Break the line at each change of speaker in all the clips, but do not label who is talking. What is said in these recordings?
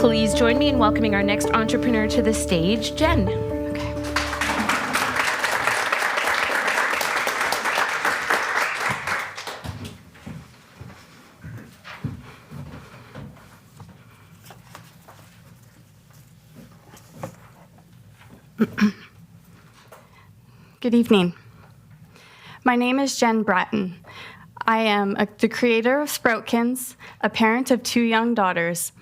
Please join me in welcoming our next entrepreneur to the stage, Jenn.
Good evening. My name is Jenn Bratton. I am the creator of Sproutkins, a parent of 2 young daughters,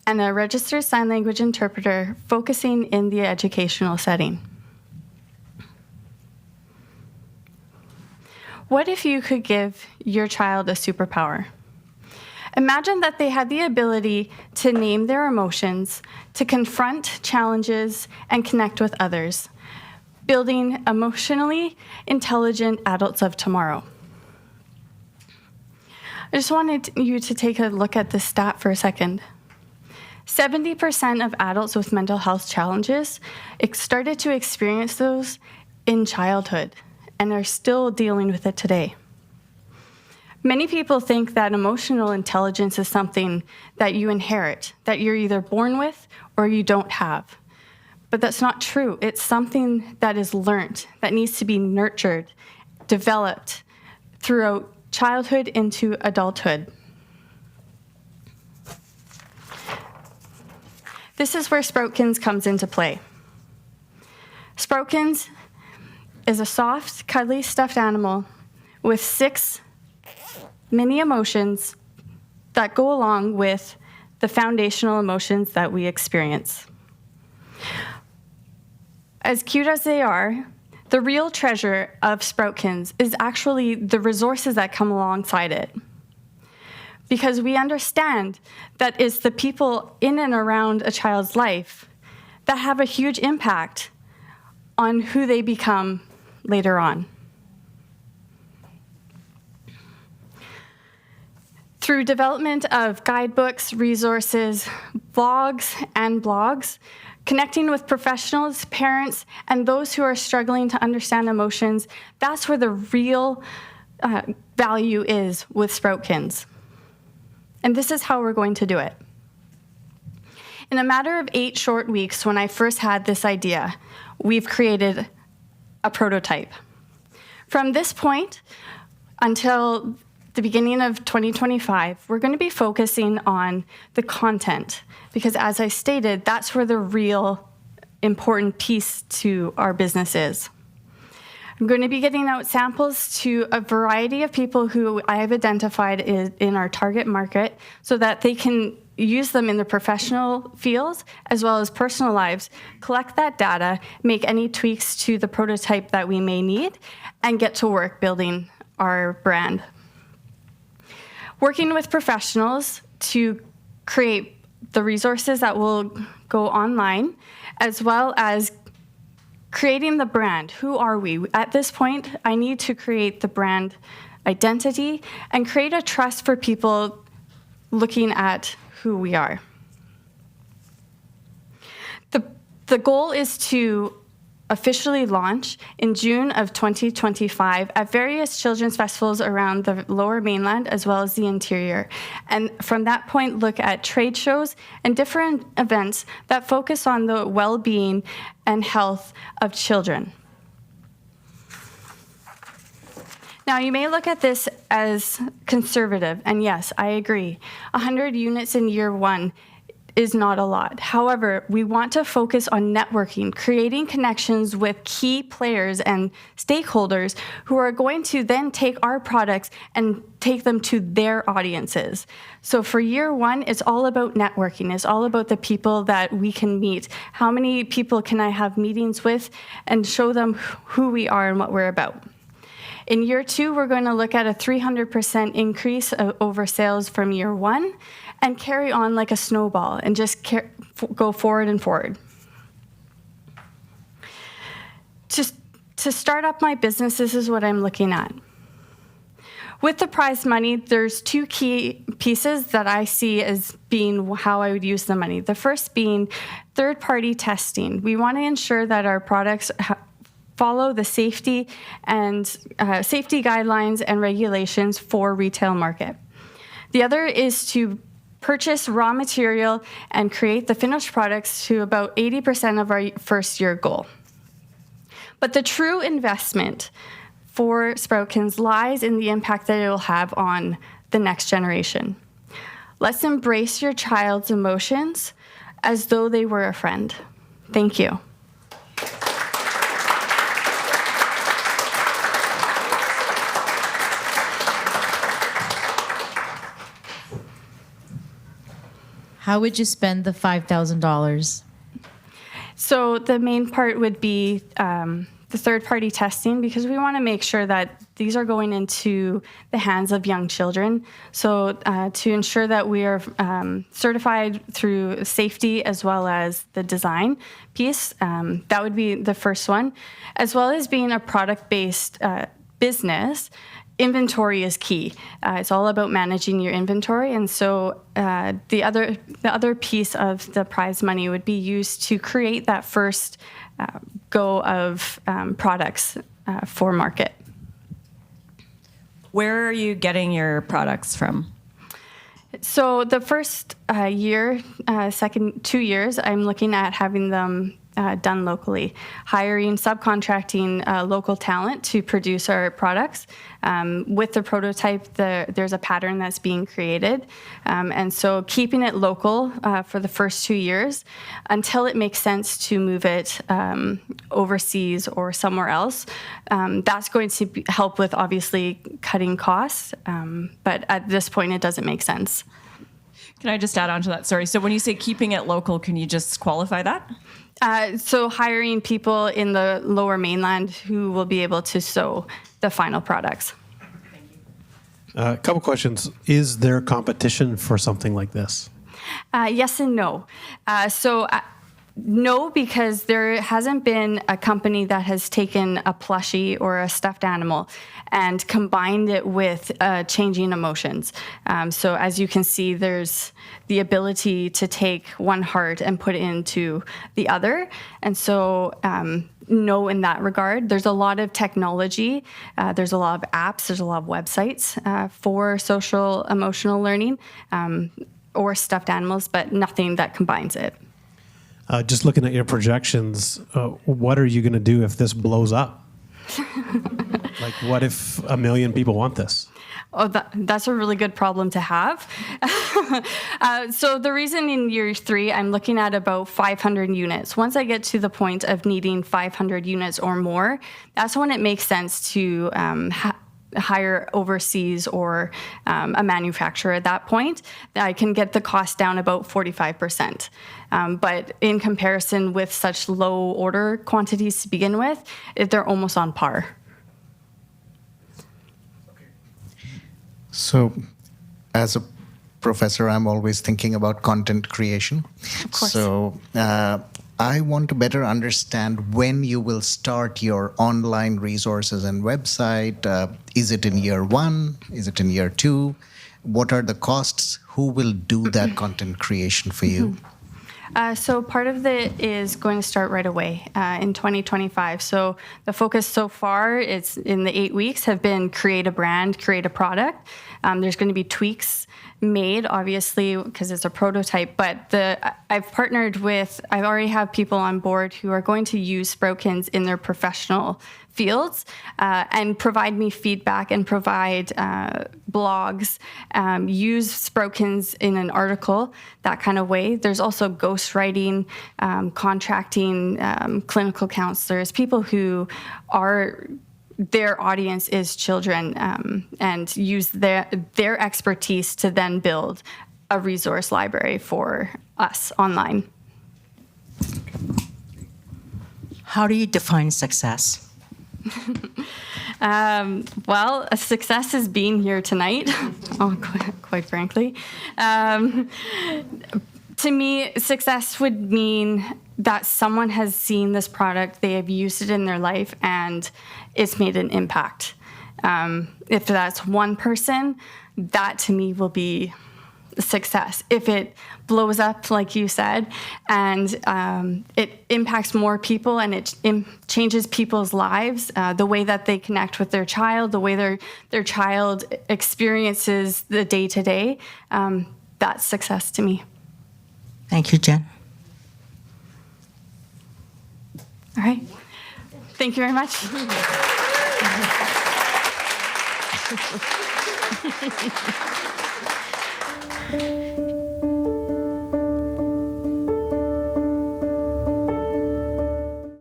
and a registered sign language interpreter focusing in the educational setting. What if you could give your child a superpower? Imagine that they had the ability to name their emotions, to confront challenges, and connect with others, building emotionally intelligent adults of tomorrow. I just wanted you to take a look at this stat for a second. 70% of adults with mental health challenges started to experience those in childhood and are still dealing with it today. Many people think that emotional intelligence is something that you inherit, that you're either born with or you don't have. But that's not true. It's something that is learned, that needs to be nurtured, developed throughout childhood into adulthood. This is where Sproutkins comes into play. Sproutkins is a soft, cuddly stuffed animal with 6 mini emotions that go along with the foundational emotions that we experience. As cute as they are, the real treasure of Sproutkins is actually the resources that come alongside it. Because we understand that it's the people in and around a child's life that have a huge impact on who they become later on. Through development of guidebooks, resources, vlogs, and blogs, connecting with professionals, parents, and those who are struggling to understand emotions, that's where the real value is with Sproutkins. And this is how we're going to do it. In a matter of 8 short weeks, when I first had this idea, we've created a prototype. From this point until the beginning of 2025, we're going to be focusing on the content because, as I stated, that's where the real important piece to our business is. I'm going to be getting out samples to a variety of people who I have identified in our target market so that they can use them in their professional fields as well as personal lives, collect that data, make any tweaks to the prototype that we may need, and get to work building our brand. Working with professionals to create the resources that will go online, as well as creating the brand. Who are we? At this point, I need to create the brand identity and create a trust for people looking at who we are. The goal is to officially launch in June of 2025 at various children's festivals around the Lower Mainland as well as the interior. And from that point, look at trade shows and different events that focus on the well-being and health of children. Now, you may look at this as conservative, and yes, I agree. 100 units in year 1 is not a lot. However, we want to focus on networking, creating connections with key players and stakeholders who are going to then take our products and take them to their audiences. So for year 1, it's all about networking. It's all about the people that we can meet. How many people can I have meetings with and show them who we are and what we're about? In year 2, we're going to look at a 300% increase over sales from year 1 and carry on like a snowball and just go forward and forward. Just to start up my business, this is what I'm looking at. With the prize money, there's 2 key pieces that I see as being how I would use the money. The first being third-party testing. We want to ensure that our products follow the safety guidelines and regulations for retail market. The other is to purchase raw material, and create the finished products to about 80% of our first year goal. But the true investment for Sproutkins lies in the impact that it will have on the next generation. Let's embrace your child's emotions as though they were a friend. Thank you.
How would you spend the $5,000?
So the main part would be the third-party testing, because we want to make sure that these are going into the hands of young children. So to ensure that we are certified through safety as well as the design piece, that would be the first one. As well as being a product-based business, inventory is key. It's all about managing your inventory, and so the other piece of the prize money would be used to create that first go of products for market.
Where are you getting your products from?
So the first second 2 years, I'm looking at having them done locally, hiring, subcontracting local talent to produce our products. With the prototype, there's a pattern that's being created. And so keeping it local for the first 2 years until it makes sense to move it overseas or somewhere else. That's going to help with obviously cutting costs. But at this point, it doesn't make sense.
Can I just add on to that? Sorry. So when you say keeping it local, can you just qualify that?
So hiring people in the Lower Mainland who will be able to sew the final products.
A couple questions. Is there competition for something like this?
Yes and no. No, because there hasn't been a company that has taken a plushie or a stuffed animal and combined it with changing emotions. So as you can see, there's the ability to take one heart and put it into the other. And so no, in that regard, there's a lot of technology. There's a lot of apps. There's a lot of websites for social emotional learning or stuffed animals, but nothing that combines it.
Just looking at your projections, what are you going to do if this blows up? Like, what if 1 million people want this?
Oh, that's a really good problem to have. So the reason in year 3, I'm looking at about 500 units. Once I get to the point of needing 500 units or more, that's when it makes sense to hire overseas or a manufacturer at that point. I can get the cost down about 45%. But in comparison with such low order quantities to begin with, they're almost on par.
So as a professor, I'm always thinking about content creation.
Of course.
So I want to better understand when you will start your online resources and website. Is it in year 1? Is it in year 2? What are the costs? Who will do that content creation for you?
So part of it is going to start right away in 2025. So the focus so far is in the 8 weeks have been create a brand, create a product. There's going to be tweaks made, obviously, because it's a prototype, but I already have people on board who are going to use Sproutkins in their professional fields and provide me feedback and provide blogs, use Sproutkins in an article, that kind of way. There's also ghostwriting, contracting, clinical counselors, people who are their audience is children and use their expertise to then build a resource library for us online.
How do you define success?
Well, a success is being here tonight, quite frankly. To me, success would mean that someone has seen this product, they have used it in their life, and it's made an impact. If that's one person, that to me will be a success. If it blows up, like you said, and it impacts more people and it changes people's lives, the way that they connect with their child, the way their child experiences the day-to-day, that's success to me.
Thank you, Jen.
All right. Thank you very much.